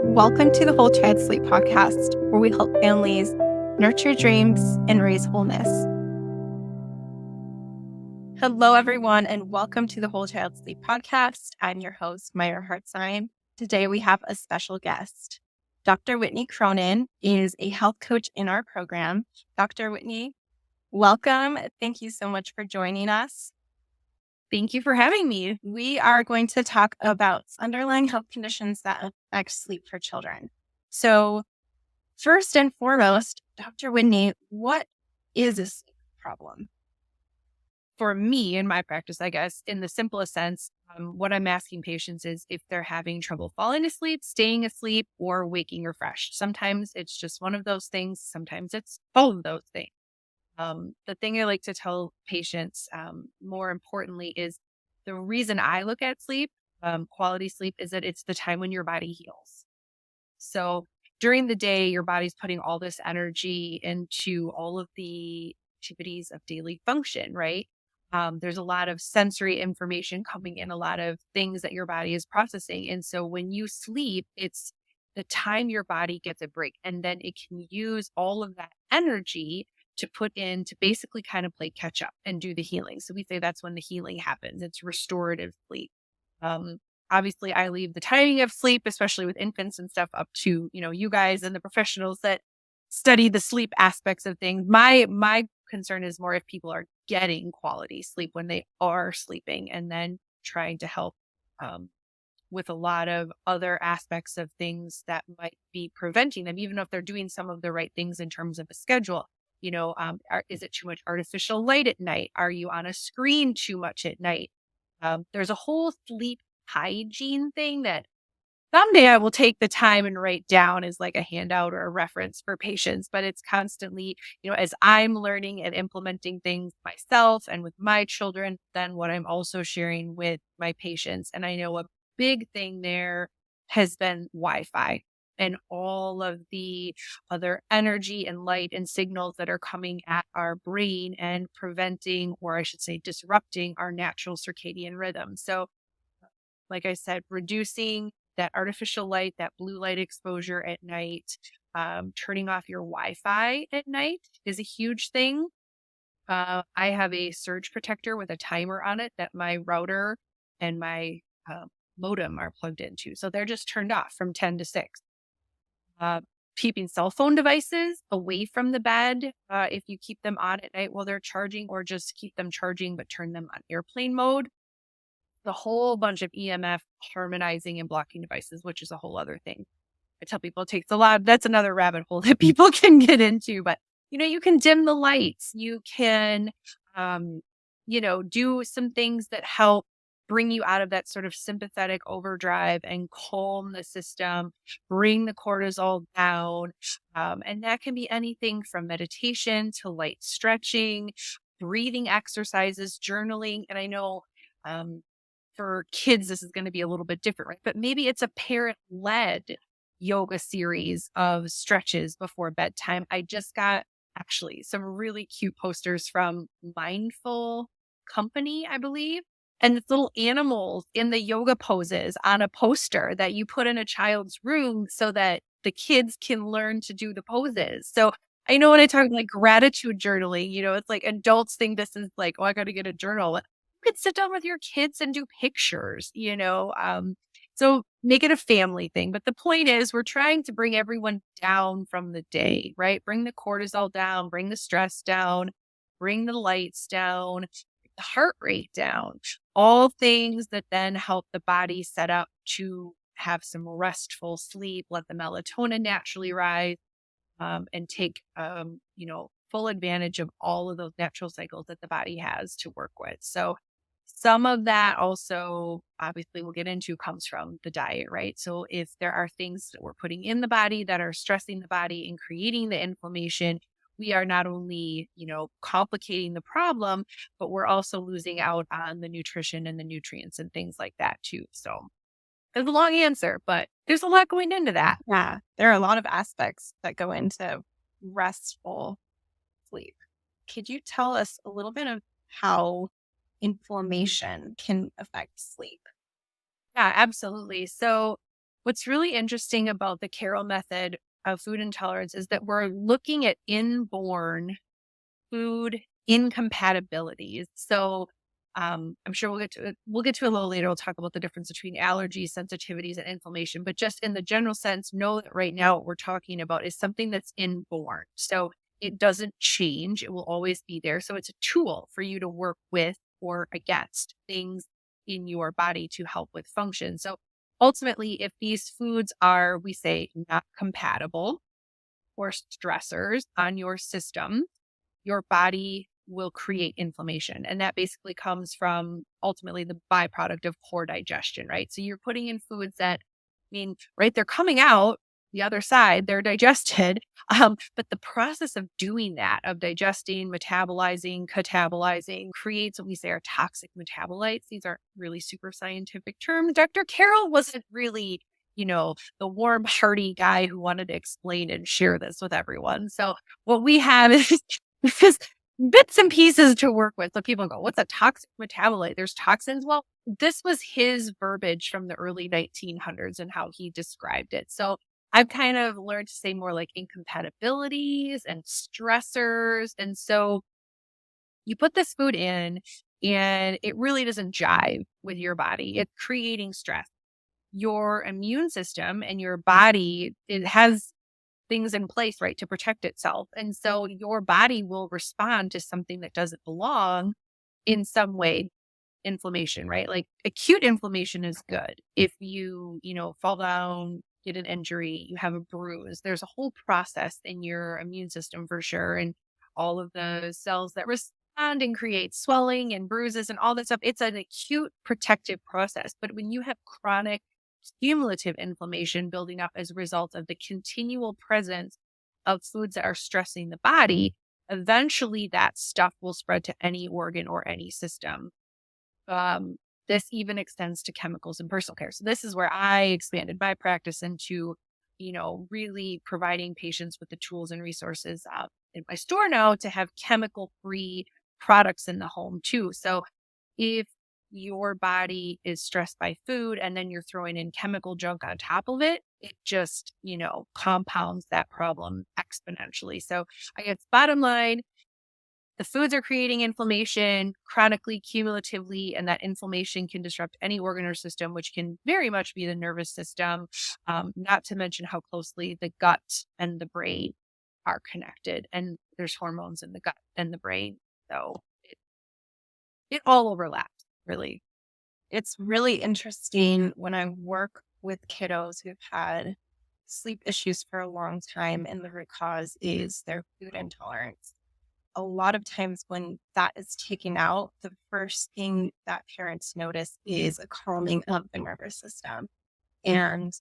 Welcome to the Whole Child Sleep podcast, where we help families nurture dreams and raise wholeness. Hello, everyone, and welcome to the Whole Child Sleep podcast. I'm your host, Maya Hartzheim. Today, we have a special guest. Dr. Whitney Cronin is a health coach in our program. Dr. Whitney, welcome. Thank you so much for joining us. Thank you for having me. We are going to talk about underlying health conditions that affect sleep for children. So, first and foremost, Dr. Whitney, what is a sleep problem? For me, in my practice, I guess, in the simplest sense, what I'm asking patients is if they're having trouble falling asleep, staying asleep, or waking refreshed. Sometimes it's just one of those things. Sometimes it's both of those things. The thing I like to tell patients, more importantly, is the reason I look at sleep, quality sleep, is that it's the time when your body heals. So during the day, your body's putting all this energy into all of the activities of daily function, right? There's a lot of sensory information coming in, a lot of things that your body is processing. And so when you sleep, it's the time your body gets a break, and then it can use all of that energy to put in to basically kind of play catch up and do the healing. So we say that's when the healing happens. It's restorative sleep. Um, Obviously, I leave the timing of sleep, especially with infants and stuff, up to, you guys and the professionals that study the sleep aspects of things. My concern is more if people are getting quality sleep when they are sleeping, and then trying to help with a lot of other aspects of things that might be preventing them, even if they're doing some of the right things in terms of a schedule. Is it too much artificial light at night? Are you on a screen too much at night? There's a whole sleep hygiene thing that someday I will take the time and write down as like a handout or a reference for patients. But it's constantly, as I'm learning and implementing things myself and with my children, then what I'm also sharing with my patients. And I know a big thing there has been Wi-Fi and all of the other energy and light and signals that are coming at our brain and preventing, or I should say, disrupting our natural circadian rhythm. So, like I said, reducing that artificial light, that blue light exposure at night, turning off your Wi-Fi at night is a huge thing. I have a surge protector with a timer on it that my router and my modem are plugged into. So they're just turned off from 10 to 6. Keeping cell phone devices away from the bed if you keep them on at night while they're charging, or just keep them charging but turn them on airplane mode. The whole bunch of EMF harmonizing and blocking devices, which is a whole other thing. I tell people it takes a lot. That's another rabbit hole that people can get into. But, you can dim the lights. You can, do some things that help bring you out of that sort of sympathetic overdrive and calm the system, bring the cortisol down. And that can be anything from meditation to light stretching, breathing exercises, journaling. And I know, for kids, this is going to be a little bit different, right? But maybe it's a parent-led yoga series of stretches before bedtime. I just got actually some really cute posters from Mindful Company, I believe. And it's little animals in the yoga poses on a poster that you put in a child's room so that the kids can learn to do the poses. So I know when I talk like gratitude journaling, it's like adults think this is like, oh, I got to get a journal. You could sit down with your kids and do pictures. So make it a family thing. But the point is, we're trying to bring everyone down from the day, right? Bring the cortisol down, bring the stress down, bring the lights down, the heart rate down, all things that then help the body set up to have some restful sleep, let the melatonin naturally rise, and take, full advantage of all of those natural cycles that the body has to work with. So some of that also, obviously, we'll get into, comes from the diet, right? So if there are things that we're putting in the body that are stressing the body and creating the inflammation, we are not only, complicating the problem, but we're also losing out on the nutrition and the nutrients and things like that too. So it's a long answer, but there's a lot going into that. Yeah, there are a lot of aspects that go into restful sleep. Could you tell us a little bit of how inflammation can affect sleep? Yeah, absolutely. So What's really interesting about the Carroll method of food intolerance is that we're looking at inborn food incompatibilities. So I'm sure we'll get to it a little later. We'll talk about the difference between allergies, sensitivities, and inflammation. But just in the general sense, know that right now what we're talking about is something that's inborn. So it doesn't change. It will always be there. So it's a tool for you to work with or against things in your body to help with function. So ultimately, if these foods are, we say, not compatible or stressors on your system, your body will create inflammation. And that basically comes from ultimately the byproduct of poor digestion, right? So you're putting in foods that, right, they're coming out the other side, they're digested. But the process of doing that, of digesting, metabolizing, catabolizing, creates what we say are toxic metabolites. These are really super scientific terms. Dr. Carroll wasn't really, the warm, hearty guy who wanted to explain and share this with everyone. So what we have is just bits and pieces to work with. So people go, what's a toxic metabolite? There's toxins. Well, this was his verbiage from the early 1900s and how he described it. So I've kind of learned to say more like incompatibilities and stressors. And so you put this food in and it really doesn't jive with your body. It's creating stress. Your immune system and your body, it has things in place, right, to protect itself. And so your body will respond to something that doesn't belong in some way. Inflammation, right? Like acute inflammation is good. If you fall down, get an injury, you have a bruise, there's a whole process in your immune system for sure. And all of the cells that respond and create swelling and bruises and all that stuff, it's an acute protective process. But when you have chronic cumulative inflammation building up as a result of the continual presence of foods that are stressing the body, eventually that stuff will spread to any organ or any system. This even extends to chemicals in personal care. So this is where I expanded my practice into, really providing patients with the tools and resources in my store now to have chemical-free products in the home too. So if your body is stressed by food and then you're throwing in chemical junk on top of it, it just, compounds that problem exponentially. So I guess bottom line, the foods are creating inflammation chronically, cumulatively, and that inflammation can disrupt any organ or system, which can very much be the nervous system, not to mention how closely the gut and the brain are connected. And there's hormones in the gut and the brain. So it all overlaps, really. It's really interesting when I work with kiddos who've had sleep issues for a long time and the root cause is their food intolerance. A lot of times when that is taken out, the first thing that parents notice is a calming of the nervous system and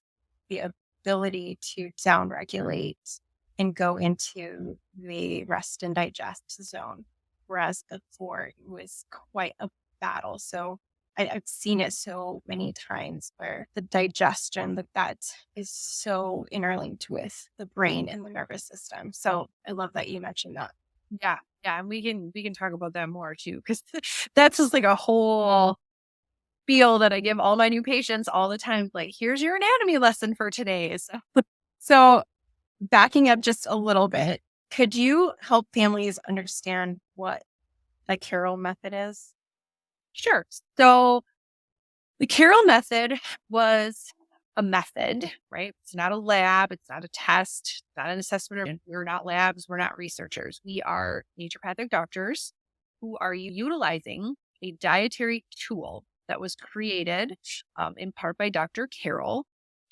the ability to downregulate and go into the rest and digest zone. Whereas before it was quite a battle. So I've seen it so many times where the digestion, the gut is so interlinked with the brain and the nervous system. So I love that you mentioned that. Yeah. Yeah. And we can talk about that more too, because that's just like a whole spiel that I give all my new patients all the time. Like, here's your anatomy lesson for today. So backing up just a little bit, could you help families understand what the Carroll method is? Sure. So the Carroll method was a method, right? It's not a lab. It's not a test. It's not an assessment. We're not labs. We're not researchers. We are naturopathic doctors who are utilizing a dietary tool that was created in part by Dr. Carroll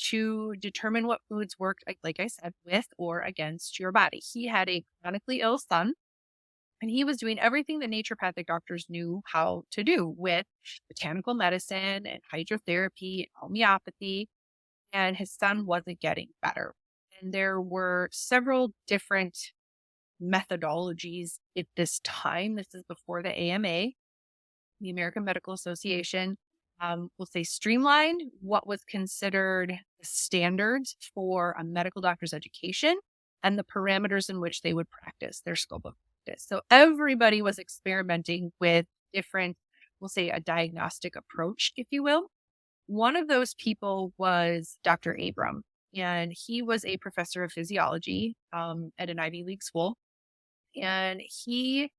to determine what foods work, like I said, with or against your body. He had a chronically ill son, and he was doing everything that naturopathic doctors knew how to do with botanical medicine and hydrotherapy and homeopathy. And his son wasn't getting better. And there were several different methodologies at this time. This is before the AMA, the American Medical Association, will say streamlined what was considered the standards for a medical doctor's education and the parameters in which they would practice their scope of practice. So everybody was experimenting with different, we'll say a diagnostic approach, if you will. one of those people was Dr. Abram, and he was a professor of physiology at an Ivy League school. And he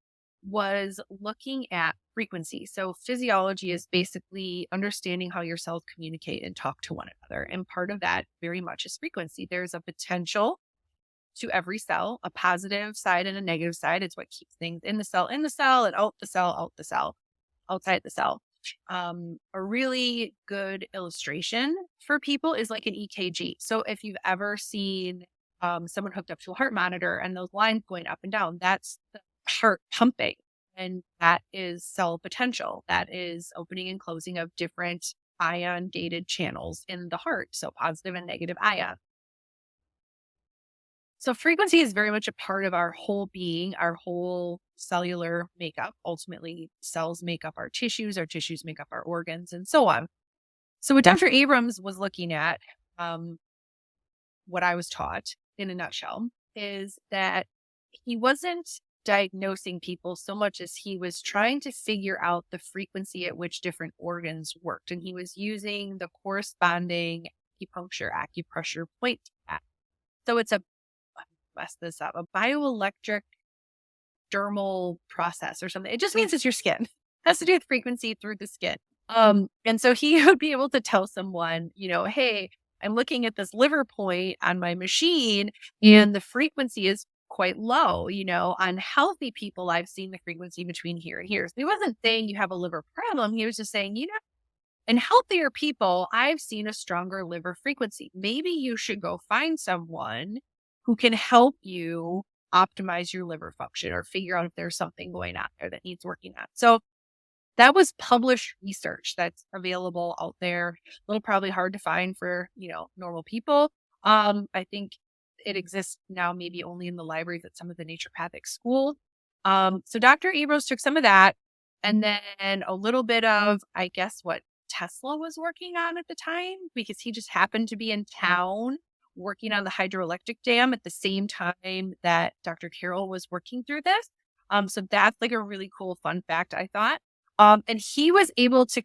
was looking at frequency. So, physiology is basically understanding how your cells communicate and talk to one another. And part of that very much is frequency. There's a potential to every cell, a positive side and a negative side. It's what keeps things in the cell, and out the cell, outside the cell. A really good illustration for people is like an EKG. So if you've ever seen someone hooked up to a heart monitor and those lines going up and down, that's the heart pumping. And that is cell potential. That is opening and closing of different ion gated channels in the heart. So positive and negative ion. So frequency is very much a part of our whole being, our whole cellular makeup. Ultimately, cells make up our tissues make up our organs, and so on. So what Dr. Abrams was looking at, what I was taught in a nutshell, is that he wasn't diagnosing people so much as he was trying to figure out the frequency at which different organs worked. And he was using the corresponding acupressure point to that. So it's a bioelectric dermal process or something. It just means it's your skin. It has to do with frequency through the skin. And so he would be able to tell someone, hey, I'm looking at this liver point on my machine and the frequency is quite low. On healthy people, I've seen the frequency between here and here. So he wasn't saying you have a liver problem. He was just saying, in healthier people, I've seen a stronger liver frequency. Maybe you should go find someone who can help you optimize your liver function or figure out if there's something going on there that needs working on. So that was published research that's available out there. A little probably hard to find for, normal people. I think it exists now maybe only in the libraries at some of the naturopathic schools. So Dr. Abrams took some of that and then a little bit of, I guess, what Tesla was working on at the time, because he just happened to be in town working on the hydroelectric dam at the same time that Dr. Carroll was working through this. So that's like a really cool fun fact, I thought. And he was able to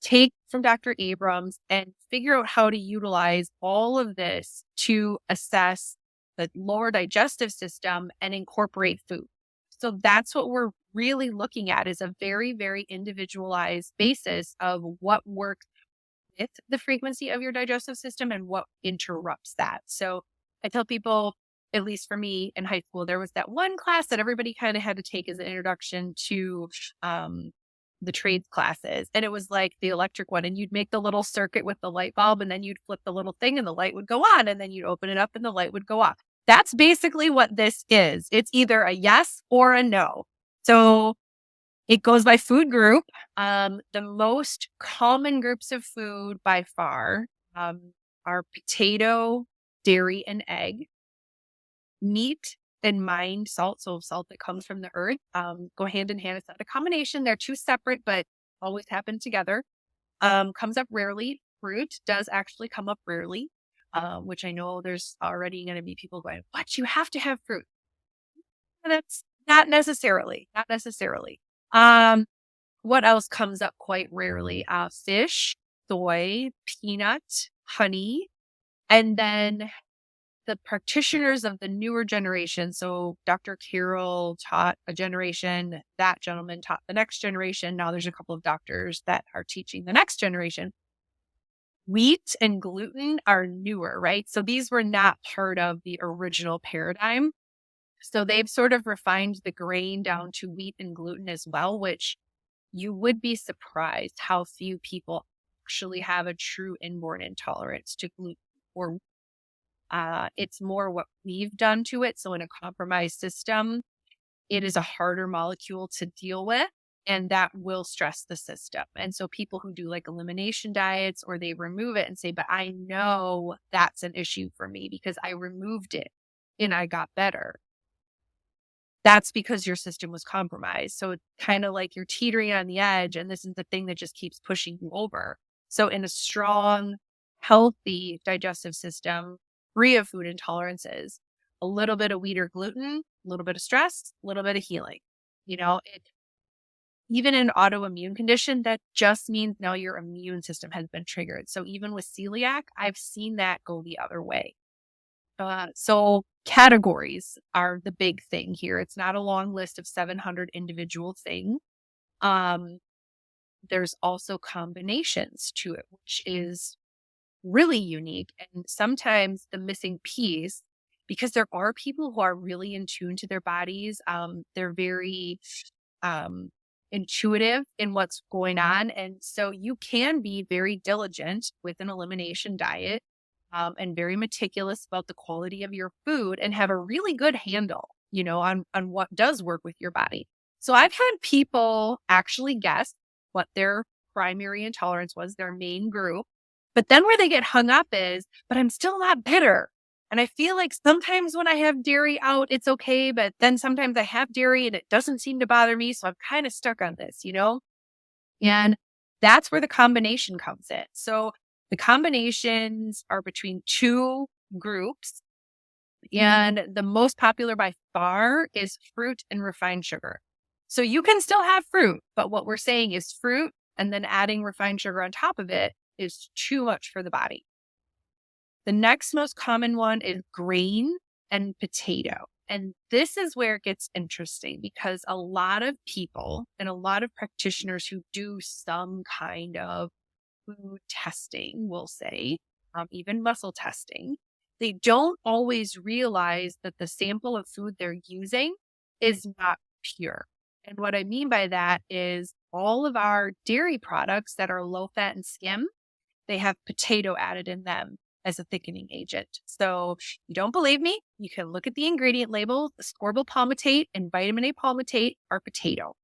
take from Dr. Abrams and figure out how to utilize all of this to assess the lower digestive system and incorporate food. So that's what we're really looking at, is a very, very individualized basis of what works with the frequency of your digestive system and what interrupts that. So I tell people, at least for me in high school, there was that one class that everybody kind of had to take as an introduction to the trades classes. And it was like the electric one. And you'd make the little circuit with the light bulb, and then you'd flip the little thing and the light would go on. And then you'd open it up and the light would go off. That's basically what this is. It's either a yes or a no. So it goes by food group. The most common groups of food by far are potato, dairy, and egg. Meat and mined salt, so salt that comes from the earth, go hand in hand. It's not a combination. They're two separate, but always happen together. Comes up rarely. Fruit does actually come up rarely, which I know there's already going to be people going, what? You have to have fruit. That's not necessarily. What else comes up quite rarely? Fish, soy, peanut, honey, and then the practitioners of the newer generation. So Dr. Carroll taught a generation, that gentleman taught the next generation. Now there's a couple of doctors that are teaching the next generation. Wheat and gluten are newer, right? So these were not part of the original paradigm. So they've sort of refined the grain down to wheat and gluten as well, which you would be surprised how few people actually have a true inborn intolerance to gluten or it's more what we've done to it. So in a compromised system, it is a harder molecule to deal with, and that will stress the system. And so people who do like elimination diets, or they remove it and say, but I know that's an issue for me because I removed it and I got better. That's because your system was compromised. So it's kind of like you're teetering on the edge, and this is the thing that just keeps pushing you over. So in a strong, healthy digestive system, free of food intolerances, a little bit of wheat or gluten, a little bit of stress, a little bit of healing. even an autoimmune condition, that just means now your immune system has been triggered. So even with celiac, I've seen that go the other way. So categories are the big thing here. It's not a long list of 700 individual things. There's also combinations to it, which is really unique. And sometimes the missing piece, because there are people who are really in tune to their bodies. They're very intuitive in what's going on. And so you can be very diligent with an elimination diet, and very meticulous about the quality of your food and have a really good handle, on what does work with your body. So I've had people actually guess what their primary intolerance was, their main group. But then where they get hung up is, but I'm still not bitter. And I feel like sometimes when I have dairy out, it's okay. But then sometimes I have dairy and it doesn't seem to bother me. So I'm kind of stuck on this. And that's where the combination comes in. So the combinations are between two groups. And the most popular by far is fruit and refined sugar. So you can still have fruit, but what we're saying is fruit and then adding refined sugar on top of it is too much for the body. The next most common one is grain and potato. And this is where it gets interesting because a lot of people and a lot of practitioners who do some kind of food testing, we'll say, even muscle testing, they don't always realize that the sample of food they're using is not pure. And what I mean by that is all of our dairy products that are low fat and skim, they have potato added in them as a thickening agent. So you don't believe me? You can look at the ingredient label. Ascorbyl palmitate and vitamin A palmitate are potato.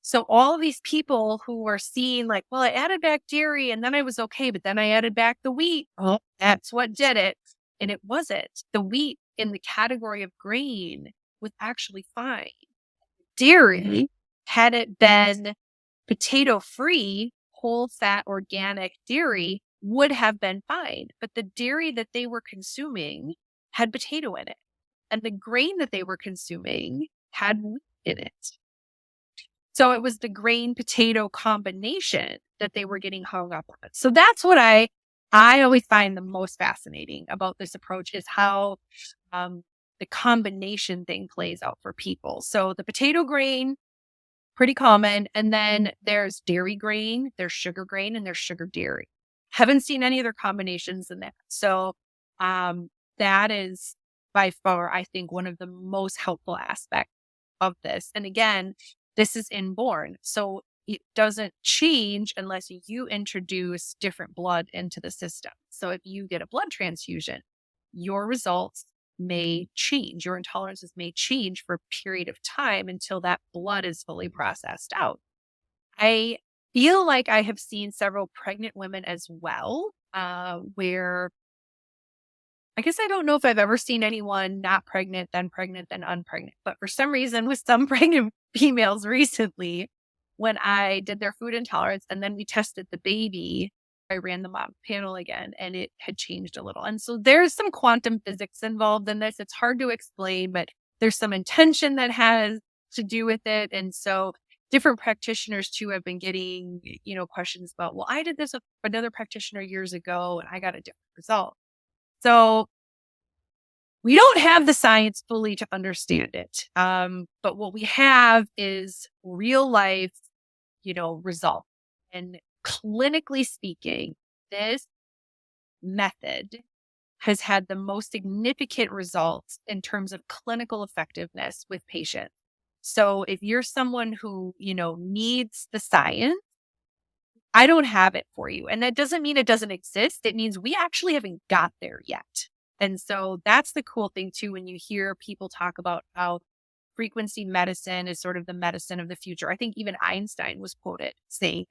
So all of these people who are seeing like, well, I added back dairy and then I was okay, but then I added back the wheat. Oh, that's what did it. And it wasn't. The wheat in the category of grain was actually fine. Dairy, had it been potato free, whole fat organic dairy, would have been fine. But the dairy that they were consuming had potato in it. And the grain that they were consuming had wheat in it. So it was the grain potato combination that they were getting hung up on. So that's what I always find the most fascinating about this approach is how the combination thing plays out for people. So the potato grain, pretty common. And then there's dairy grain, there's sugar grain, and there's sugar dairy. Haven't seen any other combinations in that. So that is by far, I think, one of the most helpful aspects of this. And again, this is inborn. So it doesn't change unless you introduce different blood into the system. So if you get a blood transfusion, your results may change. Your intolerances may change for a period of time until that blood is fully processed out. I feel like I have seen several pregnant women as well, where I guess I don't know if I've ever seen anyone not pregnant, then unpregnant. But for some reason, with some pregnant females recently, when I did their food intolerance and then we tested the baby, I ran the mom panel again and it had changed a little. And so there's some quantum physics involved in this. It's hard to explain, but there's some intention that has to do with it. And so different practitioners too have been getting, questions about, well, I did this with another practitioner years ago and I got a different result. So we don't have the science fully to understand it. But what we have is real life, results. And clinically speaking, this method has had the most significant results in terms of clinical effectiveness with patients. So if you're someone who, needs the science, I don't have it for you. And that doesn't mean it doesn't exist. It means we actually haven't got there yet. And so that's the cool thing too, when you hear people talk about how frequency medicine is sort of the medicine of the future. I think even Einstein was quoted saying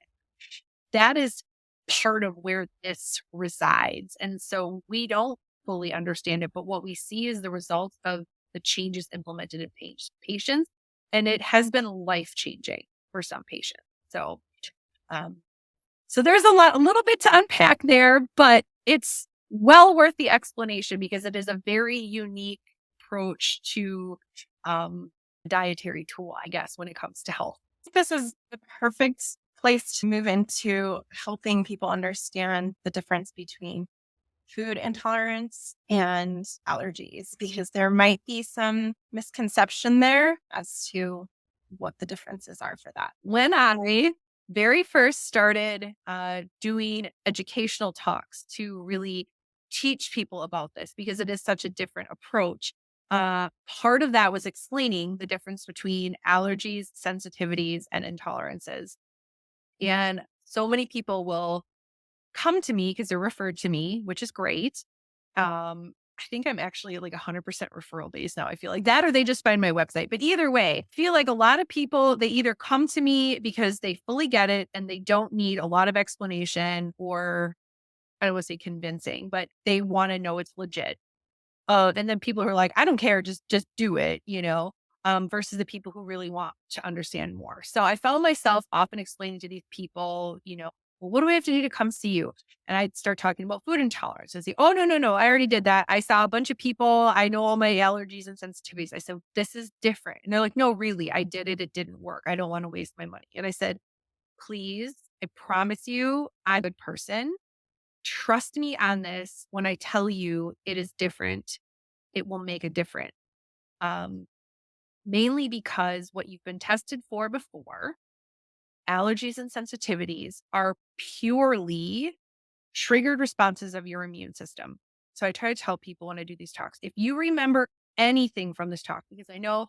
that is part of where this resides. And so we don't fully understand it, but what we see is the results of the changes implemented in patients. And it has been life-changing for some patients. So, so there's a little bit to unpack there, but it's well worth the explanation because it is a very unique approach to dietary tool, I guess, when it comes to health. This is the perfect place to move into helping people understand the difference between food intolerance and allergies, because there might be some misconception there as to what the differences are for that. When I very first started doing educational talks to really teach people about this, because it is such a different approach, part of that was explaining the difference between allergies, sensitivities, and intolerances. And so many people will come to me because they're referred to me, which is great. I think I'm actually like 100% referral based now. I feel like that, or they just find my website. But either way, I feel like a lot of people, they either come to me because they fully get it and they don't need a lot of explanation, or I don't want to say convincing, but they want to know it's legit. And then people who are like, I don't care, just do it, versus the people who really want to understand more. So I found myself often explaining to these people, well, what do I have to do to come see you? And I'd start talking about food intolerance. I'd say, oh, no, no, no, I already did that. I saw a bunch of people. I know all my allergies and sensitivities. I said, this is different. And they're like, no, really, I did it. It didn't work. I don't want to waste my money. And I said, please, I promise you, I'm a good person. Trust me on this. When I tell you it is different, it will make a difference. Um, Mainly because what you've been tested for before, allergies and sensitivities, are purely triggered responses of your immune system. So I try to tell people when I do these talks, if you remember anything from this talk, because I know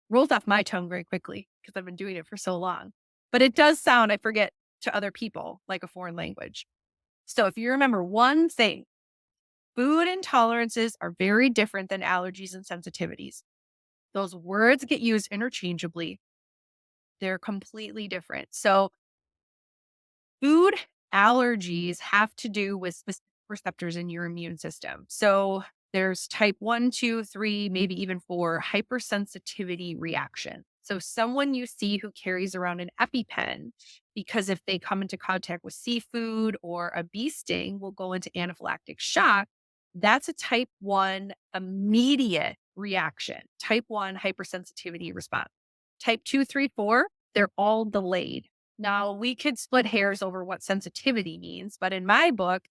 rolls off my tongue very quickly because I've been doing it for so long, but it does sound, I forget, to other people like a foreign language. So if you remember one thing, food intolerances are very different than allergies and sensitivities. Those words get used interchangeably. They're completely different. So food allergies have to do with specific receptors in your immune system. So there's type 1, 2, 3, maybe even 4 hypersensitivity reaction. So someone you see who carries around an EpiPen, because if they come into contact with seafood or a bee sting, will go into anaphylactic shock. That's a type 1 immediate reaction, type 1 hypersensitivity response. Type 2, 3, 4, they're all delayed. Now, we could split hairs over what sensitivity means, but in my book,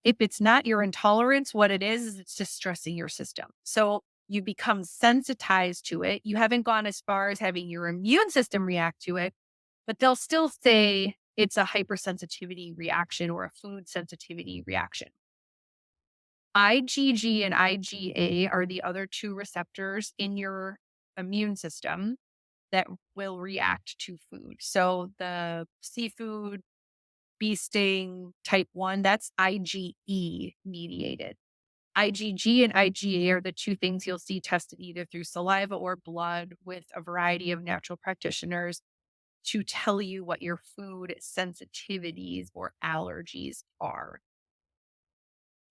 if it's not your intolerance, what it is it's just stressing your system. So you become sensitized to it. You haven't gone as far as having your immune system react to it, but they'll still say it's a hypersensitivity reaction or a food sensitivity reaction. IgG and IgA are the other two receptors in your immune system that will react to food. So the seafood, bee sting, type 1, that's IgE mediated. IgG and IgA are the two things you'll see tested either through saliva or blood with a variety of natural practitioners to tell you what your food sensitivities or allergies are.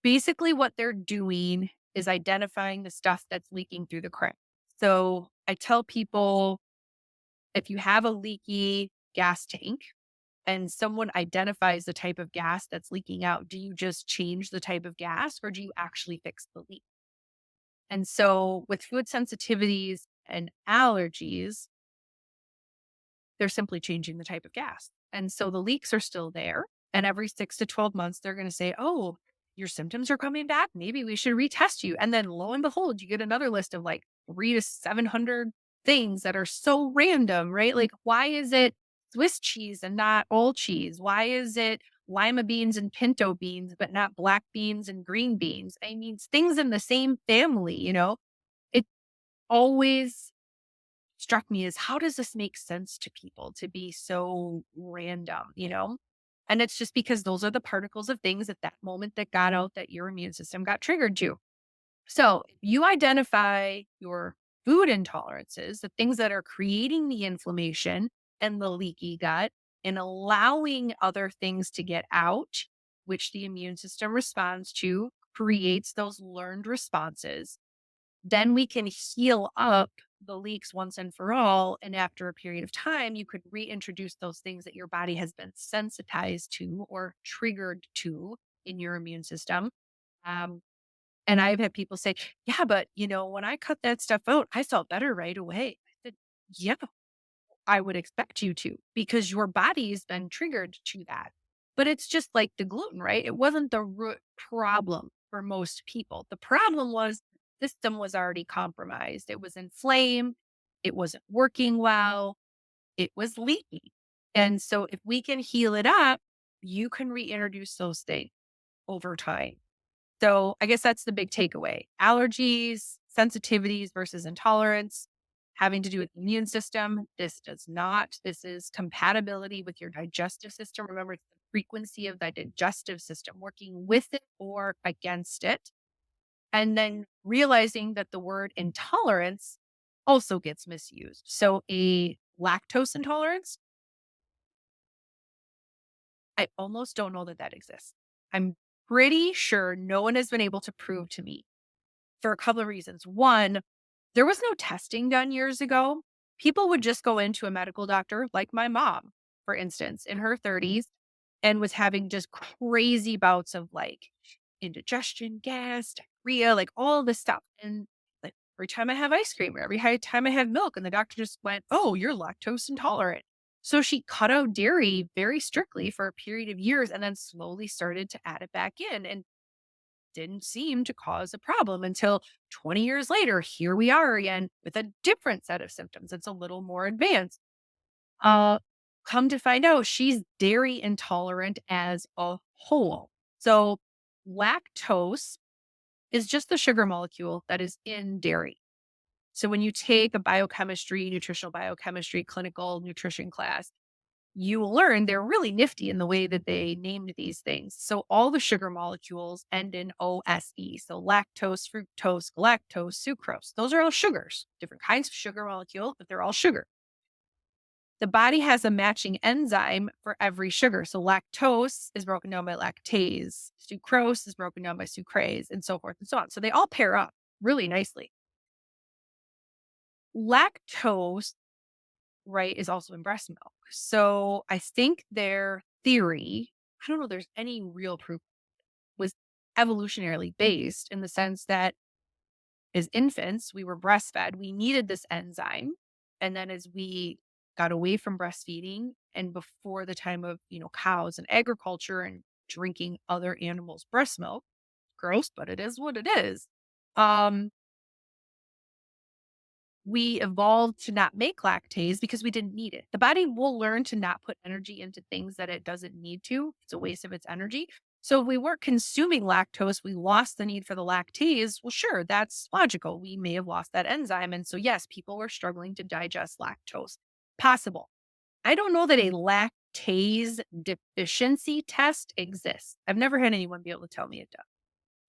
Basically, what they're doing is identifying the stuff that's leaking through the cracks. So I tell people, if you have a leaky gas tank and someone identifies the type of gas that's leaking out, do you just change the type of gas or do you actually fix the leak? And so with food sensitivities and allergies, they're simply changing the type of gas. And so the leaks are still there. And every 6 to 12 months, they're going to say, oh, your symptoms are coming back. Maybe we should retest you. And then lo and behold, you get another list of like 3 to 700 things that are so random, right? Like, why is it Swiss cheese and not old cheese? Why is it lima beans and pinto beans, but not black beans and green beans? I mean, it's things in the same family, It always struck me as, how does this make sense to people to be so random? And it's just because those are the particles of things at that moment that got out that your immune system got triggered to. So if you identify your food intolerances, the things that are creating the inflammation and the leaky gut and allowing other things to get out, which the immune system responds to, creates those learned responses, then we can heal up the leaks once and for all. And after a period of time, you could reintroduce those things that your body has been sensitized to or triggered to in your immune system. Um, and I've had people say, yeah, but when I cut that stuff out, I felt better right away. I said, yeah, I would expect you to because your body's been triggered to that. But it's just like the gluten, right? It wasn't the root problem for most people. The problem was the system was already compromised. It was inflamed. It wasn't working well. It was leaky. And so if we can heal it up, you can reintroduce those things over time. So I guess that's the big takeaway. Allergies, sensitivities versus intolerance having to do with the immune system. This does not. This is compatibility with your digestive system. Remember, it's the frequency of the digestive system working with it or against it. And then realizing that the word intolerance also gets misused. So a lactose intolerance, I almost don't know that that exists. I'm pretty sure no one has been able to prove to me for a couple of reasons. One, there was no testing done years ago. People would just go into a medical doctor, like my mom, for instance, in her 30s, and was having just crazy bouts of like indigestion, gas, diarrhea, like all this stuff. And like every time I have ice cream or time I have milk, and the doctor just went, "Oh, you're lactose intolerant." So she cut out dairy very strictly for a period of years and then slowly started to add it back in. And didn't seem to cause a problem until 20 years later. Here we are again with a different set of symptoms. It's a little more advanced. Uh, Come to find out, she's dairy intolerant as a whole. So, lactose is just the sugar molecule that is in dairy. So, when you take a biochemistry, nutritional biochemistry, clinical nutrition class, you will learn they're really nifty in the way that they named these things. So all the sugar molecules end in OSE. So lactose, fructose, galactose, sucrose. Those are all sugars, different kinds of sugar molecule, but they're all sugar. The body has a matching enzyme for every sugar. So lactose is broken down by lactase, sucrose is broken down by sucrase, and so forth and so on. So they all pair up really nicely. Lactose, right, is also in breast milk. So I think their theory, I don't know, there's any real proof, was evolutionarily based in the sense that as infants, we were breastfed. We needed this enzyme. And then as we got away from breastfeeding and before the time of, cows and agriculture and drinking other animals' breast milk, gross, but it is what it is. Um, we evolved to not make lactase because we didn't need it. The body will learn to not put energy into things that it doesn't need to. It's a waste of its energy. So if we weren't consuming lactose, we lost the need for the lactase. Well, sure, that's logical. We may have lost that enzyme. And so, yes, people were struggling to digest lactose. Possible. I don't know that a lactase deficiency test exists. I've never had anyone be able to tell me it does.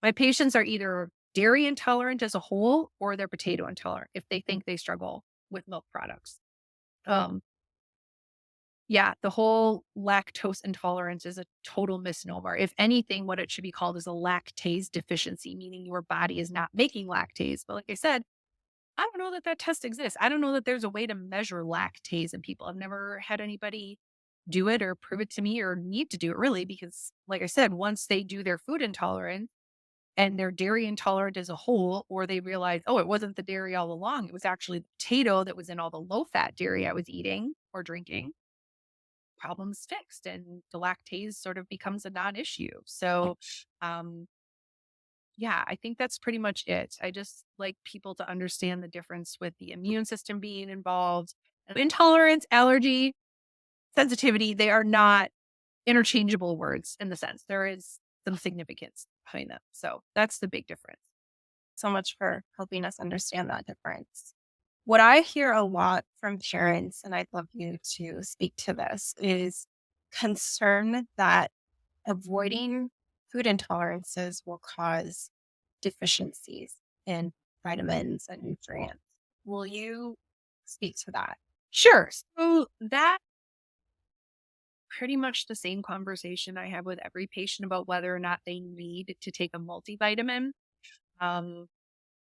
My patients are either dairy intolerant as a whole or they're potato intolerant if they think they struggle with milk products. Um, yeah, the whole lactose intolerance is a total misnomer. If anything, what it should be called is a lactase deficiency, meaning your body is not making lactase. But like I said, I don't know that that test exists. I don't know that there's a way to measure lactase in people. I've never had anybody do it or prove it to me or need to do it really because, like I said, once they do their food intolerance, and they're dairy intolerant as a whole, or they realize, oh, it wasn't the dairy all along. It was actually the potato that was in all the low fat dairy I was eating or drinking. Problem's fixed and the lactase sort of becomes a non issue. So, um, yeah, I think that's pretty much it. I just like people to understand the difference with the immune system being involved. Intolerance, allergy, sensitivity, they are not interchangeable words in the sense there is some significance behind them. So that's the big difference. So much for helping us understand that difference. What I hear a lot from parents, and I'd love you to speak to this, is concern that avoiding food intolerances will cause deficiencies in vitamins and nutrients. Will you speak to that? Sure. So that pretty much the same conversation I have with every patient about whether or not they need to take a multivitamin. Um,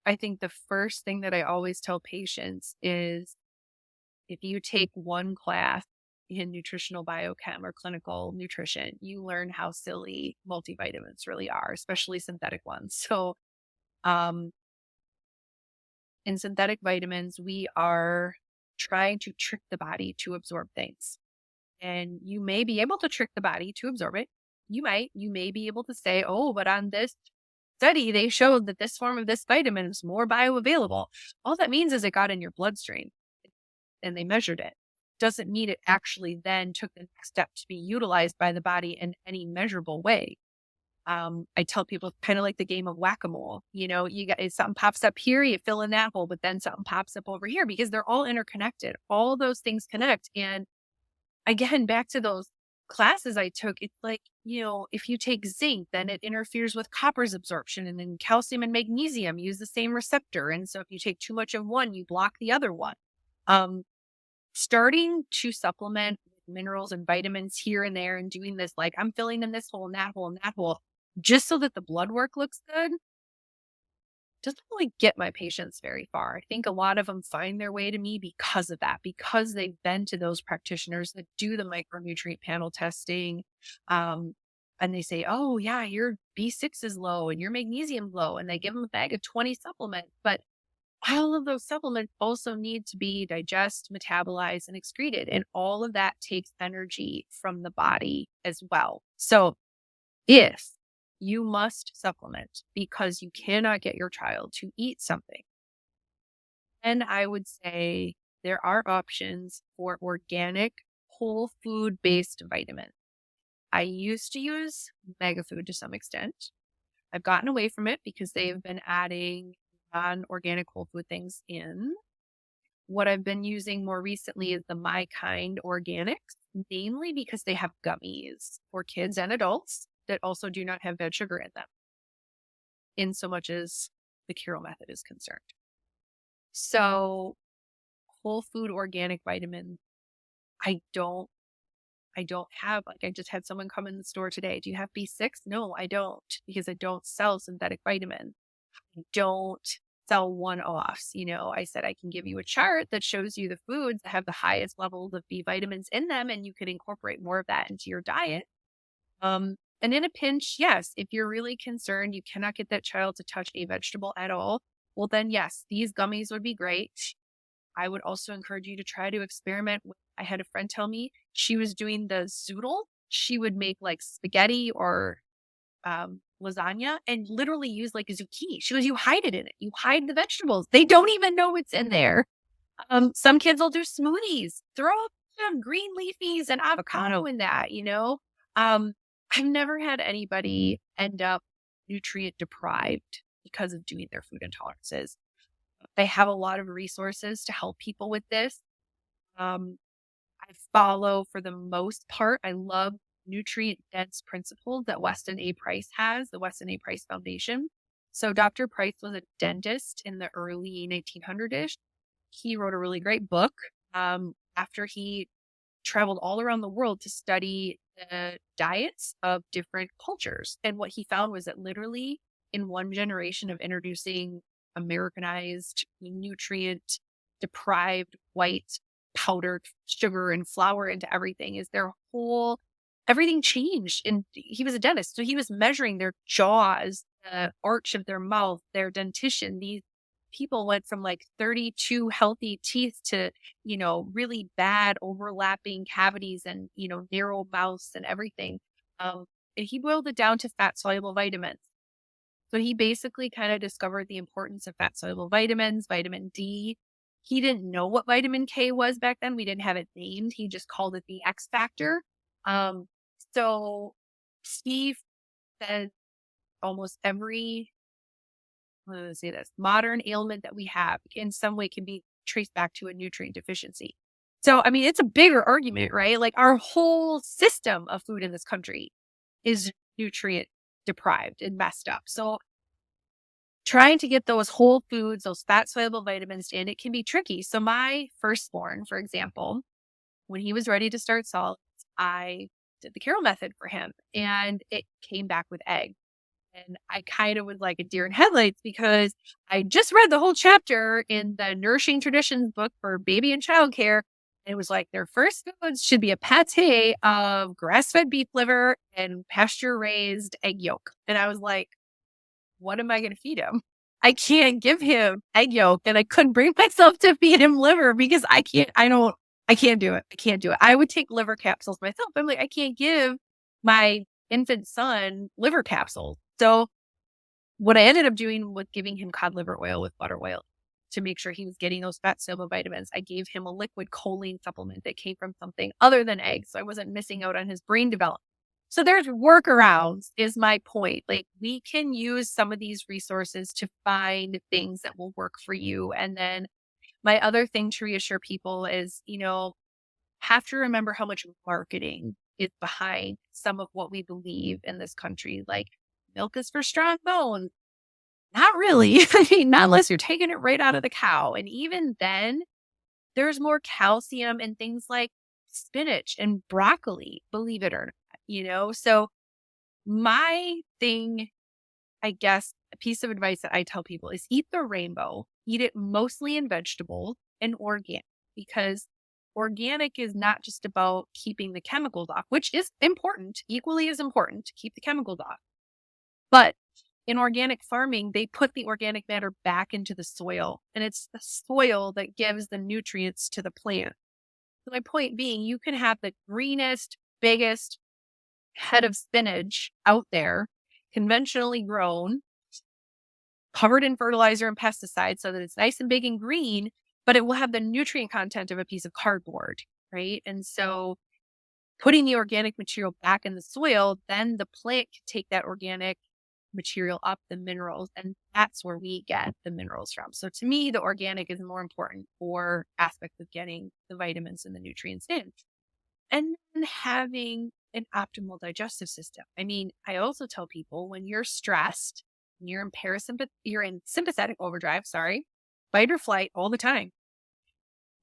I think the first thing that I always tell patients is if you take one class in nutritional biochem or clinical nutrition, you learn how silly multivitamins really are, especially synthetic ones. So, um, in synthetic vitamins, we are trying to trick the body to absorb things. And you may be able to trick the body to absorb it. You may be able to say, oh, but on this study, they showed that this form of this vitamin is more bioavailable. All that means is it got in your bloodstream and they measured it. Doesn't mean it actually then took the next step to be utilized by the body in any measurable way. I tell people kind of like the game of whack-a-mole. You got something pops up here, you fill in that hole, but then something pops up over here because they're all interconnected. All those things connect. And again, back to those classes I took, it's like, if you take zinc, then it interferes with copper's absorption, and then calcium and magnesium use the same receptor. And so if you take too much of one, you block the other one. Starting to supplement with minerals and vitamins here and there and doing this, like I'm filling in this hole and that hole and that hole, just so that the blood work looks good, doesn't really get my patients very far. I think a lot of them find their way to me because of that, because they've been to those practitioners that do the micronutrient panel testing. And they say, oh, yeah, your B6 is low and your magnesium's low. And they give them a bag of 20 supplements. But all of those supplements also need to be digested, metabolized, and excreted. And all of that takes energy from the body as well. So if you must supplement because you cannot get your child to eat something, then I would say there are options for organic, whole food based vitamins. I used to use Mega Food to some extent. I've gotten away from it because they've been adding non-organic whole food things in. What I've been using more recently is the My Kind Organics, mainly because they have gummies for kids and adults that also do not have veg sugar in them, in so much as the Carroll method is concerned. So whole food organic vitamins, I don't have, like I just had someone come in the store today. Do you have B6? No, I don't, because I don't sell synthetic vitamins. I don't sell one-offs. I said I can give you a chart that shows you the foods that have the highest levels of B vitamins in them, and you can incorporate more of that into your diet. And in a pinch, yes, if you're really concerned, you cannot get that child to touch a vegetable at all, well then yes, these gummies would be great. I would also encourage you to try to experiment with, I had a friend tell me she was doing the zoodle. She would make like spaghetti or lasagna and literally use like a zucchini. She goes, you hide it in it. You hide the vegetables. They don't even know it's in there. Some kids will do smoothies, throw up some green leafies and avocado in that, I've never had anybody end up nutrient deprived because of doing their food intolerances. They have a lot of resources to help people with this. I follow, for the most part, I love nutrient dense principles that Weston A. Price has, the Weston A. Price Foundation. So Dr. Price was a dentist in the early 1900s. He wrote a really great book after he traveled all around the world to study the diets of different cultures. And what he found was that literally in one generation of introducing Americanized, nutrient deprived white powdered sugar and flour into everything, is everything changed. And he was a dentist, so he was measuring their jaws, the arch of their mouth, their dentition. These people went from like 32 healthy teeth to, really bad overlapping cavities and, narrow mouths and everything. And he boiled it down to fat soluble vitamins. So he basically kind of discovered the importance of fat soluble vitamins, vitamin D. He didn't know what vitamin K was back then. We didn't have it named. He just called it the X factor. So Steve said almost every, modern ailment that we have in some way can be traced back to a nutrient deficiency. So, it's a bigger argument, right? Like our whole system of food in this country is nutrient deprived and messed up. So trying to get those whole foods, those fat soluble vitamins in, it can be tricky. So my firstborn, for example, when he was ready to start solids, I did the Carroll method for him and it came back with egg. And I kind of was like a deer in headlights because I just read the whole chapter in the Nourishing Traditions book for baby and child care. And it was like their first foods should be a pate of grass-fed beef liver and pasture-raised egg yolk. And I was like, what am I going to feed him? I can't give him egg yolk, and I couldn't bring myself to feed him liver because I can't do it. I can't do it. I would take liver capsules myself. I'm like, I can't give my infant son liver capsules. So what I ended up doing was giving him cod liver oil with butter oil to make sure he was getting those fat soluble vitamins. I gave him a liquid choline supplement that came from something other than eggs. So I wasn't missing out on his brain development. So there's workarounds is my point. Like we can use some of these resources to find things that will work for you. And then my other thing to reassure people is, have to remember how much marketing is behind some of what we believe in this country. Like milk is for strong bones. Not really. I mean, not unless you're taking it right out of the cow. And even then, there's more calcium in things like spinach and broccoli, believe it or not. So my thing, I guess, a piece of advice that I tell people is eat the rainbow, eat it mostly in vegetables and organic, because organic is not just about keeping the chemicals off, which is important, equally as important to keep the chemicals off. But in organic farming, they put the organic matter back into the soil, and it's the soil that gives the nutrients to the plant. So my point being, you can have the greenest, biggest head of spinach out there, conventionally grown, covered in fertilizer and pesticides so that it's nice and big and green, but it will have the nutrient content of a piece of cardboard, right? And so putting the organic material back in the soil, then the plant can take that organic material up, the minerals, and that's where we get the minerals from. So to me, the organic is more important for aspects of getting the vitamins and the nutrients in. And then having an optimal digestive system. I mean, I also tell people when you're stressed, you're in sympathetic overdrive, fight or flight all the time.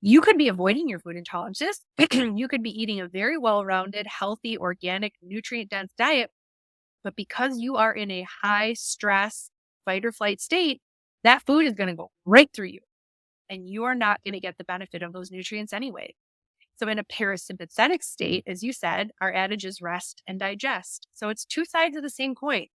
You could be avoiding your food intolerances. You could be eating a very well-rounded, healthy, organic, nutrient-dense diet. But because you are in a high stress, fight or flight state, that food is going to go right through you. And you are not going to get the benefit of those nutrients anyway. So in a parasympathetic state, as you said, our adage is rest and digest. So it's two sides of the same coin.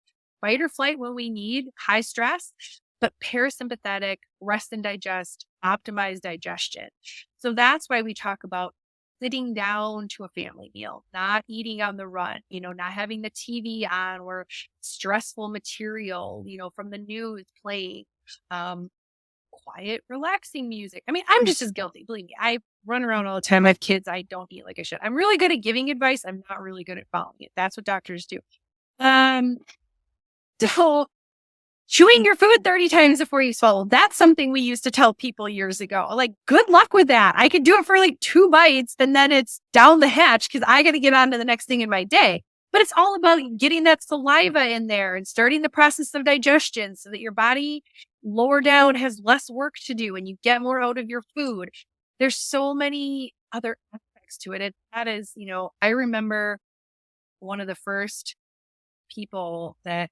Fight or flight when we need high stress, but parasympathetic, rest and digest, optimize digestion. So that's why we talk about sitting down to a family meal, not eating on the run, not having the TV on or stressful material, from the news playing, quiet, relaxing music. I mean, I'm just as guilty. Believe me, I run around all the time. I have kids. I don't eat like I should. I'm really good at giving advice. I'm not really good at following it. That's what doctors do. So chewing your food 30 times before you swallow. That's something we used to tell people years ago. Like, good luck with that. I could do it for like 2 bites and then it's down the hatch because I got to get on to the next thing in my day. But it's all about getting that saliva in there and starting the process of digestion so that your body lower down has less work to do and you get more out of your food. There's so many other aspects to it. That is, I remember one of the first people that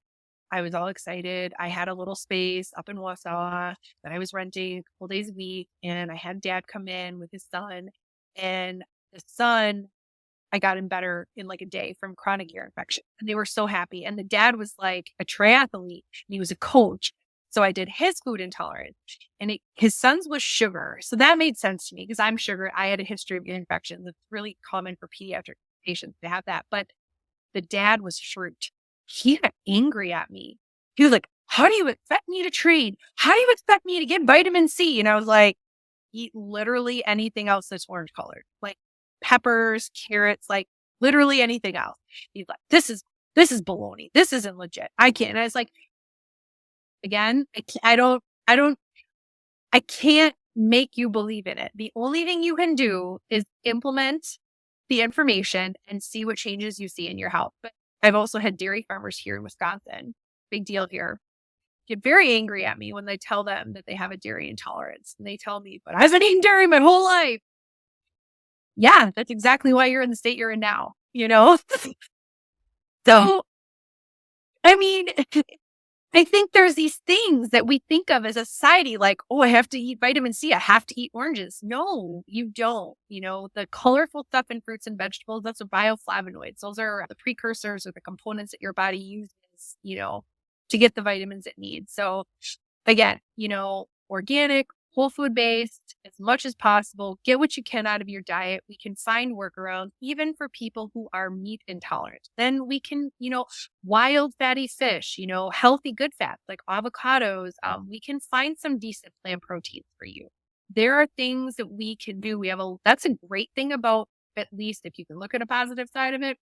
I was all excited. I had a little space up in Wausau that I was renting a couple days a week, and I had dad come in with his son. And the son, I got him better in like a day from chronic ear infection. And they were so happy. And the dad was like a triathlete and he was a coach. So I did his food intolerance, and his son's was sugar. So that made sense to me because I'm sugar. I had a history of ear infections. It's really common for pediatric patients to have that. But the dad was fruit. He got angry at me. He was like, how do you expect me to treat? How do you expect me to get vitamin C? And I was like, eat literally anything else that's orange colored, like peppers, carrots, like literally anything else. He's like, this is baloney. This isn't legit. I can't. And I was like, again, I can't make you believe in it. The only thing you can do is implement the information and see what changes you see in your health. But I've also had dairy farmers here in Wisconsin, big deal here, get very angry at me when they tell them that they have a dairy intolerance. And they tell me, but I've been eating dairy my whole life. Yeah, that's exactly why you're in the state you're in now, So, I mean, I think there's these things that we think of as a society, like, oh, I have to eat vitamin C. I have to eat oranges. No, you don't. The colorful stuff in fruits and vegetables, that's what bioflavonoids. Those are the precursors or the components that your body uses, to get the vitamins it needs. So Again, organic, whole food based, as much as possible. Get what you can out of your diet. We can find workarounds, even for people who are meat intolerant. Then we can, wild fatty fish, healthy good fats like avocados. We can find some decent plant proteins for you. There are things that we can do. That's a great thing about, at least if you can look at a positive side of it.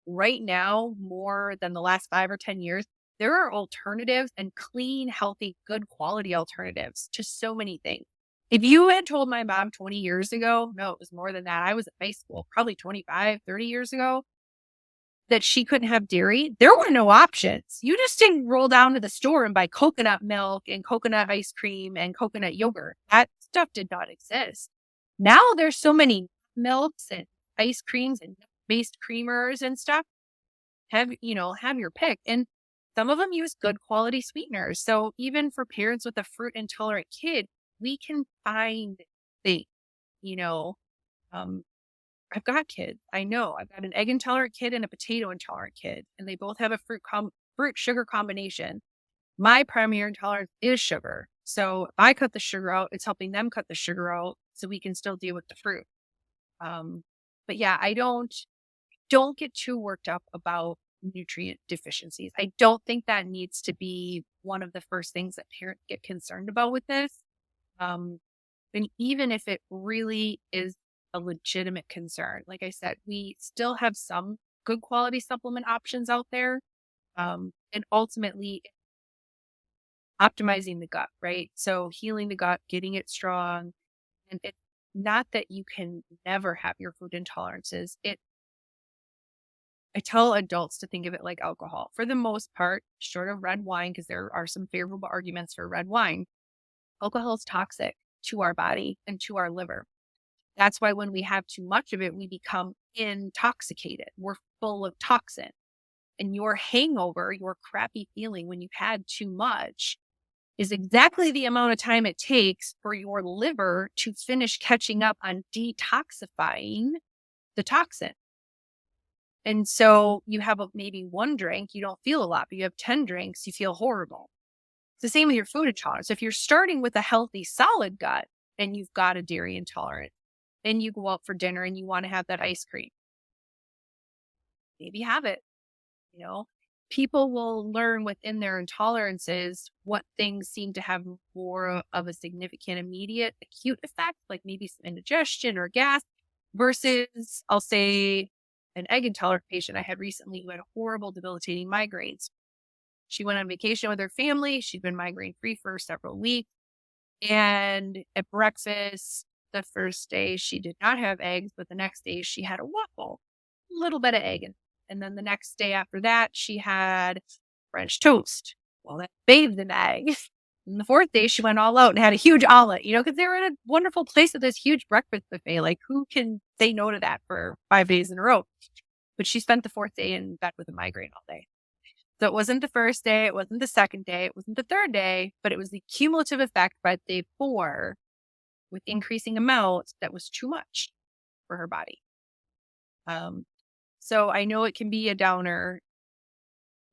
Right now, more than the last 5 or 10 years, there are alternatives and clean, healthy, good quality alternatives to so many things. If you had told my mom 20 years ago, no, it was more than that. I was in high school, probably 25, 30 years ago, that she couldn't have dairy, there were no options. You just didn't roll down to the store and buy coconut milk and coconut ice cream and coconut yogurt. That stuff did not exist. Now there's so many milks and ice creams and based creamers and stuff. Have your pick. And some of them use good quality sweeteners. So even for parents with a fruit intolerant kid, we can find things, you know, um, I've got kids. I know I've got an egg intolerant kid and a potato intolerant kid, and they both have a fruit sugar combination. My primary intolerance is sugar. So if I cut the sugar out, it's helping them cut the sugar out so we can still deal with the fruit. But yeah, I don't get too worked up about nutrient deficiencies. I don't think that needs to be one of the first things that parents get concerned about with this. And even if it really is a legitimate concern, like I said, we still have some good quality supplement options out there. And ultimately optimizing the gut, right? So healing the gut, getting it strong. And it's not that you can never have your food intolerances. I tell adults to think of it like alcohol. For the most part, short of red wine, because there are some favorable arguments for red wine, alcohol is toxic to our body and to our liver. That's why when we have too much of it, we become intoxicated. We're full of toxin. And your hangover, your crappy feeling when you've had too much, is exactly the amount of time it takes for your liver to finish catching up on detoxifying the toxin. And so you have maybe one drink, you don't feel a lot, but you have 10 drinks, you feel horrible. It's the same with your food intolerance. If you're starting with a healthy, solid gut and you've got a dairy intolerance, and you go out for dinner and you want to have that ice cream, maybe have it. People will learn within their intolerances what things seem to have more of a significant, immediate, acute effect, like maybe some indigestion or gas, versus, I'll say, an egg intolerant patient I had recently who had horrible, debilitating migraines. She went on vacation with her family. She'd been migraine free for several weeks. And at breakfast, the first day she did not have eggs, but the next day she had a waffle, a little bit of egg in it. And then the next day after that, she had French toast. Well, that bathed in eggs. And the fourth day, she went all out and had a huge omelet, because they were in a wonderful place with this huge breakfast buffet. Like, who can say no to that for 5 days in a row? But she spent the fourth day in bed with a migraine all day. So it wasn't the first day, it wasn't the second day, it wasn't the third day, but it was the cumulative effect by day 4 with increasing amounts that was too much for her body. So I know it can be a downer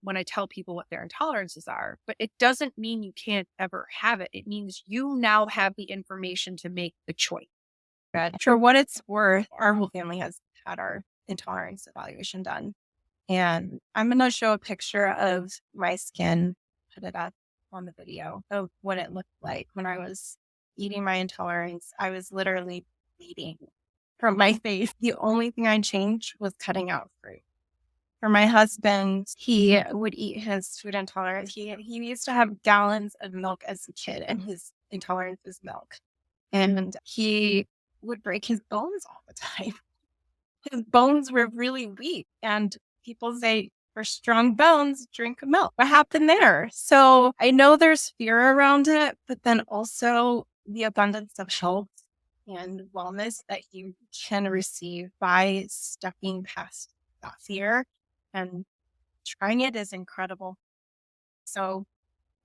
when I tell people what their intolerances are, but it doesn't mean you can't ever have it. It means you now have the information to make the choice. For what it's worth, our whole family has had our intolerance evaluation done. And I'm going to show a picture of my skin, put it up on the video, of what it looked like when I was eating my intolerance. I was literally bleeding from my face. The only thing I changed was cutting out fruit. For my husband, he would eat his food intolerance. He used to have gallons of milk as a kid, and his intolerance is milk. And he would break his bones all the time. His bones were really weak. And people say, for strong bones, drink milk. What happened there? So I know there's fear around it, but then also the abundance of health and wellness that you can receive by stepping past that fear and trying it is incredible. So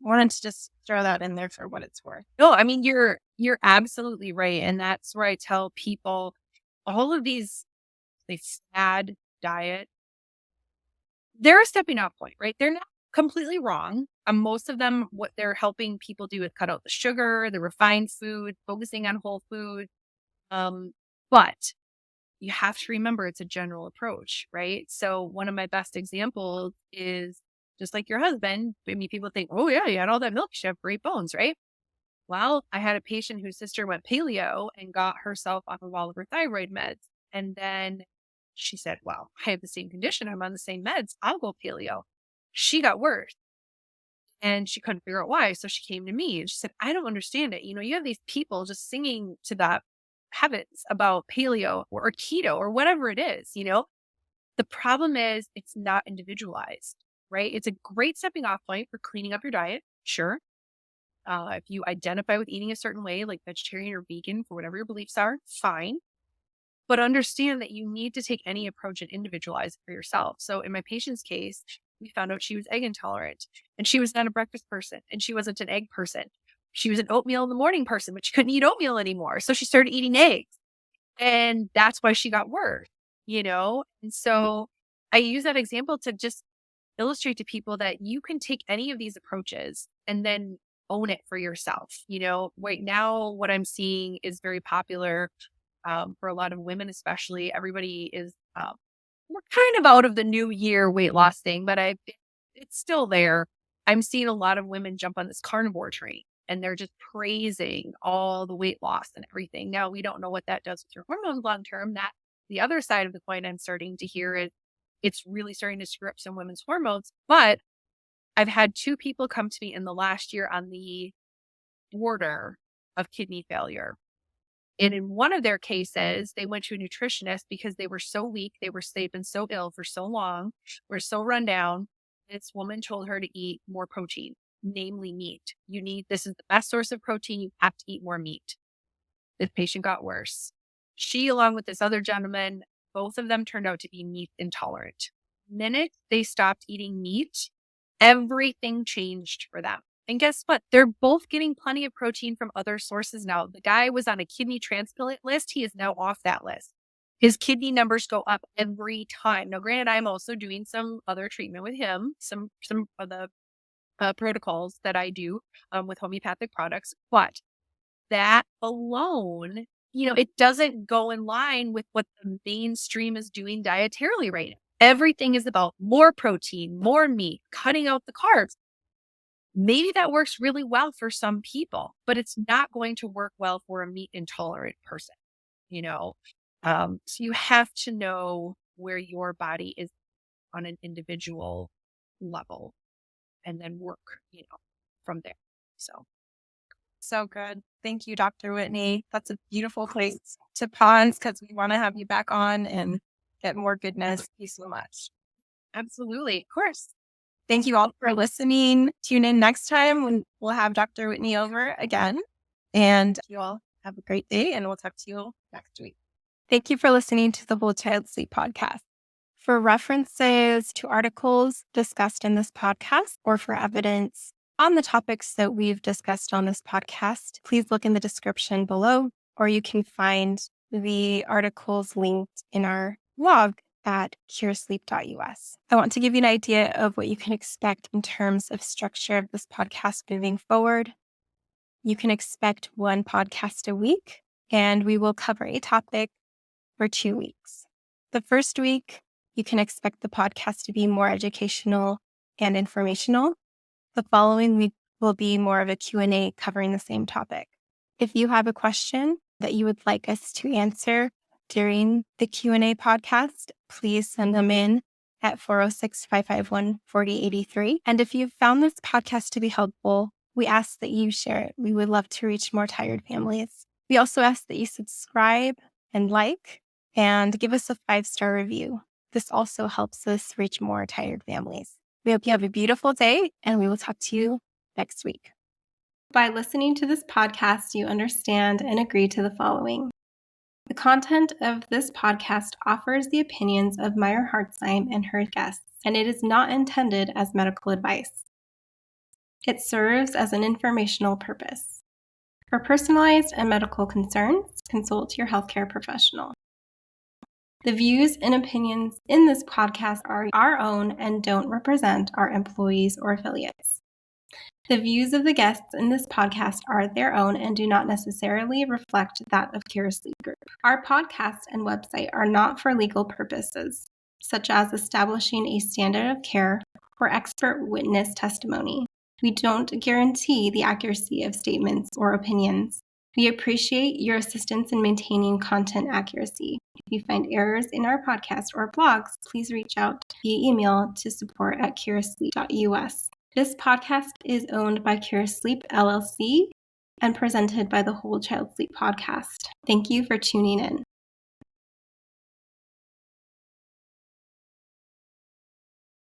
I wanted to just throw that in there for what it's worth. No, I mean, you're absolutely right. And that's where I tell people all of these, fad diet, they're a stepping off point, right? They're not completely wrong. Most of them, what they're helping people do is cut out the sugar, the refined food, focusing on whole food. But you have to remember it's a general approach, right? So one of my best examples is just like your husband. I mean, people think, oh yeah, you had all that milk, you have great bones, right? Well, I had a patient whose sister went paleo and got herself off of all of her thyroid meds. And then she said, well, I have the same condition. I'm on the same meds. I'll go paleo. She got worse and she couldn't figure out why. So she came to me and she said, I don't understand it. You have these people just singing to the heavens about paleo or keto or whatever it is. The problem is it's not individualized, right? It's a great stepping off point for cleaning up your diet. Sure. If you identify with eating a certain way, like vegetarian or vegan, for whatever your beliefs are, fine. But understand that you need to take any approach and individualize it for yourself. So in my patient's case, we found out she was egg intolerant and she was not a breakfast person and she wasn't an egg person. She was an oatmeal in the morning person, but she couldn't eat oatmeal anymore. So she started eating eggs and that's why she got worse. And so I use that example to just illustrate to people that you can take any of these approaches and then own it for yourself. Right now, what I'm seeing is very popular for a lot of women, especially. Everybody is, we're kind of out of the new year weight loss thing, but it's still there. I'm seeing a lot of women jump on this carnivore train and they're just praising all the weight loss and everything. Now, we don't know what that does with your hormones long term. That the other side of the coin I'm starting to hear is it's really starting to screw up some women's hormones. But I've had 2 people come to me in the last year on the border of kidney failure. And in one of their cases, they went to a nutritionist because they were so weak. They'd been so ill for so long, were so run down. This woman told her to eat more protein, namely meat. This is the best source of protein. You have to eat more meat. This patient got worse. She, along with this other gentleman, both of them turned out to be meat intolerant. The minute they stopped eating meat, everything changed for them. And guess what? They're both getting plenty of protein from other sources now. The guy was on a kidney transplant list. He is now off that list. His kidney numbers go up every time. Now, granted, I'm also doing some other treatment with him, some of the protocols that I do with homeopathic products. But that alone, it doesn't go in line with what the mainstream is doing dietarily right now. Everything is about more protein, more meat, cutting out the carbs. Maybe that works really well for some people, but it's not going to work well for a meat intolerant person, you know? So you have to know where your body is on an individual level and then work, from there. So good. Thank you, Dr. Whitney. That's a beautiful place to pause because we want to have you back on and get more goodness. Thank you so much. Absolutely. Of course. Thank you all for listening. Tune in next time when we'll have Dr. Whitney over again. And you all have a great day and we'll talk to you next week. Thank you for listening to the Whole Child Sleep podcast. For references to articles discussed in this podcast or for evidence on the topics that we've discussed on this podcast, please look in the description below, or you can find the articles linked in our blog at curesleep.us. I want to give you an idea of what you can expect in terms of structure of this podcast moving forward. You can expect 1 podcast a week, and we will cover a topic for 2 weeks. The first week, you can expect the podcast to be more educational and informational. The following week will be more of a Q&A covering the same topic. If you have a question that you would like us to answer during the Q&A podcast, please send them in at 406-551-4083. And if you've found this podcast to be helpful, we ask that you share it. We would love to reach more tired families. We also ask that you subscribe and like and give us a 5-star review. This also helps us reach more tired families. We hope you have a beautiful day, and we will talk to you next week. By listening to this podcast, you understand and agree to the following. The content of this podcast offers the opinions of Meyer Hartzheim and her guests, and it is not intended as medical advice. It serves as an informational purpose. For personalized and medical concerns, consult your healthcare professional. The views and opinions in this podcast are our own and don't represent our employees or affiliates. The views of the guests in this podcast are their own and do not necessarily reflect that of Cure Sleep Group. Our podcast and website are not for legal purposes, such as establishing a standard of care or expert witness testimony. We don't guarantee the accuracy of statements or opinions. We appreciate your assistance in maintaining content accuracy. If you find errors in our podcast or blogs, please reach out via email to support@curesleep.us. This podcast is owned by Cure Sleep LLC and presented by the Whole Child Sleep Podcast. Thank you for tuning in.